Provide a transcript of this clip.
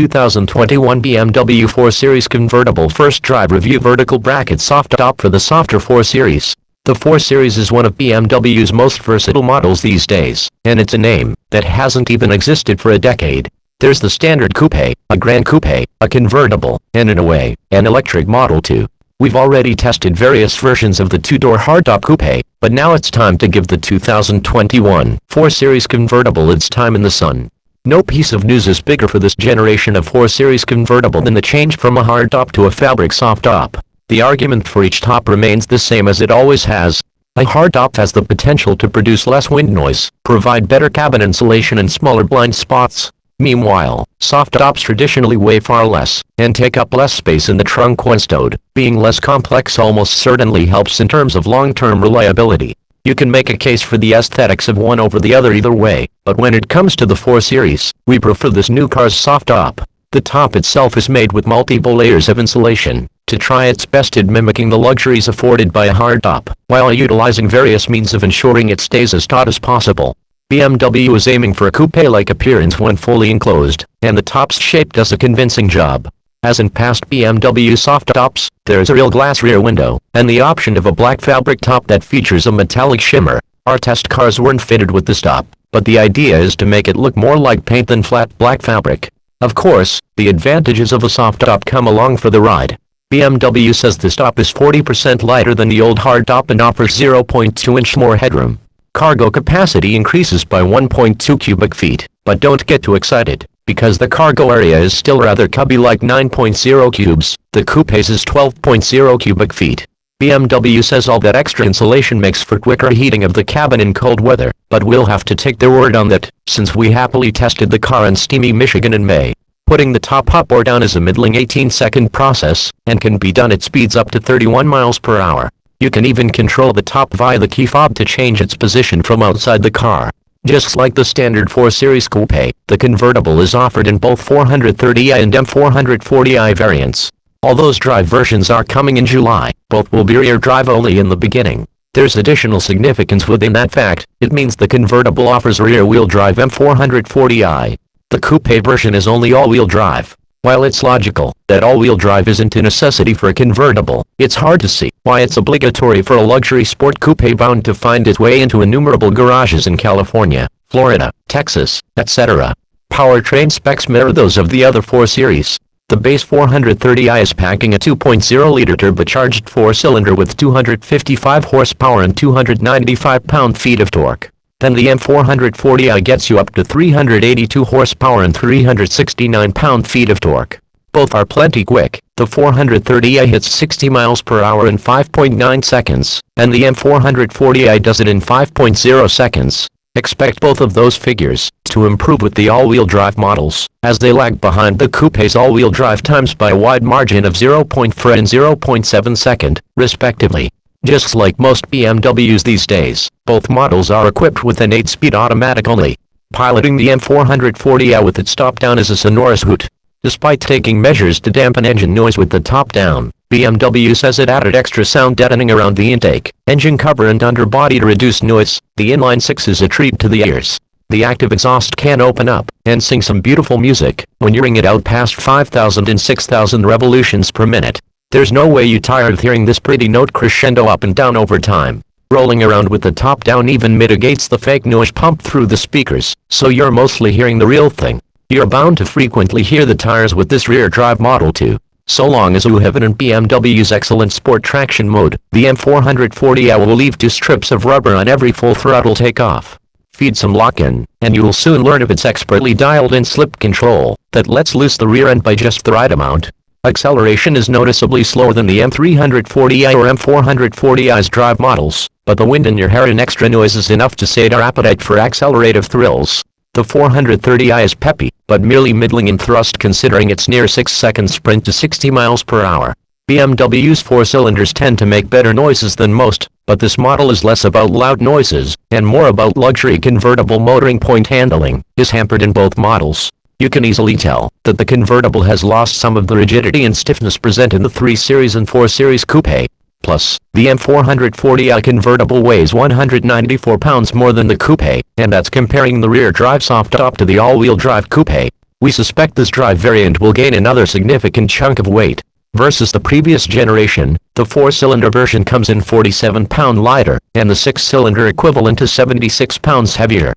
2021 BMW 4 Series Convertible First Drive Review Vertical Bracket Soft Top for the softer 4 Series. The 4 Series is one of BMW's most versatile models these days, and it's a name that hasn't even existed for a decade. There's the standard coupe, a Gran Coupe, a convertible, and in a way, an electric model too. We've already tested various versions of the two-door hardtop coupe, but now it's time to give the 2021 4 Series Convertible its time in the sun. No piece of news is bigger for this generation of 4 Series Convertible than the change from a hardtop to a fabric soft top. The argument for each top remains the same as it always has. A hardtop has the potential to produce less wind noise, provide better cabin insulation and smaller blind spots. Meanwhile, soft tops traditionally weigh far less, and take up less space in the trunk when stowed. Being less complex almost certainly helps in terms of long-term reliability. You can make a case for the aesthetics of one over the other either way, but when it comes to the 4 Series, we prefer this new car's soft top. The top itself is made with multiple layers of insulation, to try its best at mimicking the luxuries afforded by a hardtop, while utilizing various means of ensuring it stays as taut as possible. BMW is aiming for a coupe-like appearance when fully enclosed, and the top's shape does a convincing job. As in past BMW soft tops, there's a real glass rear window, and the option of a black fabric top that features a metallic shimmer. Our test cars weren't fitted with this top, but the idea is to make it look more like paint than flat black fabric. Of course, the advantages of a soft top come along for the ride. BMW says this top is 40% lighter than the old hardtop and offers 0.2-inch more headroom. Cargo capacity increases by 1.2 cubic feet, but don't get too excited, because the cargo area is still rather cubby-like 9.0 cubes. The coupe's is 12.0 cubic feet. BMW says all that extra insulation makes for quicker heating of the cabin in cold weather, but we'll have to take their word on that, since we happily tested the car in steamy Michigan in May. Putting the top up or down is a middling 18-second process, and can be done at speeds up to 31 miles per hour. You can even control the top via the key fob to change its position from outside the car. Just like the standard 4 Series Coupe, the convertible is offered in both 430i and M440i variants. All those drive versions are coming in July, both will be rear drive only in the beginning. There's additional significance within that fact. It means the convertible offers rear-wheel drive M440i. The coupe version is only all-wheel drive. While it's logical that all-wheel drive isn't a necessity for a convertible, it's hard to see why it's obligatory for a luxury sport coupe bound to find its way into innumerable garages in California, Florida, Texas, etc. Powertrain specs mirror those of the other 4 Series. The base 430i is packing a 2.0-liter turbocharged 4-cylinder with 255 horsepower and 295 pound-feet of torque. Then the M440i gets you up to 382 horsepower and 369 pound-feet of torque. Both are plenty quick. The 430i hits 60 miles per hour in 5.9 seconds, and the M440i does it in 5.0 seconds. Expect both of those figures to improve with the all-wheel drive models, as they lag behind the coupe's all-wheel drive times by a wide margin of 0.4 and 0.7 second, respectively. Just like most BMWs these days, both models are equipped with an 8-speed automatic only. Piloting the M440i with its top down is a sonorous hoot. Despite taking measures to dampen engine noise with the top down, BMW says it added extra sound deadening around the intake, engine cover and underbody to reduce noise. The inline-6 is a treat to the ears. The active exhaust can open up and sing some beautiful music when you ring it out past 5,000 and 6,000 revolutions per minute. There's no way you tire of hearing this pretty note crescendo up and down over time. Rolling around with the top down even mitigates the fake noise pumped through the speakers, so you're mostly hearing the real thing. You're bound to frequently hear the tires with this rear drive model too. So long as you have it in BMW's excellent sport traction mode, the M440i will leave 2 strips of rubber on every full throttle takeoff. Feed some lock-in, and you will soon learn of its expertly dialed-in slip control that lets loose the rear end by just the right amount. Acceleration is noticeably slower than the M340i or M440i's drive models, but the wind in your hair and extra noise is enough to sate our appetite for accelerative thrills. The 430i is peppy, but merely middling in thrust considering its near 6-second sprint to 60 miles per hour. BMW's 4 cylinders tend to make better noises than most, but this model is less about loud noises, and more about luxury convertible motoring. Point handling is hampered in both models. You can easily tell that the convertible has lost some of the rigidity and stiffness present in the 3 Series and 4 Series Coupe. Plus, the M440i convertible weighs 194 pounds more than the Coupe, and that's comparing the rear drive soft top to the all-wheel drive Coupe. We suspect this drive variant will gain another significant chunk of weight. Versus the previous generation, the 4-cylinder version comes in 47 pounds lighter, and the 6-cylinder equivalent is 76 pounds heavier.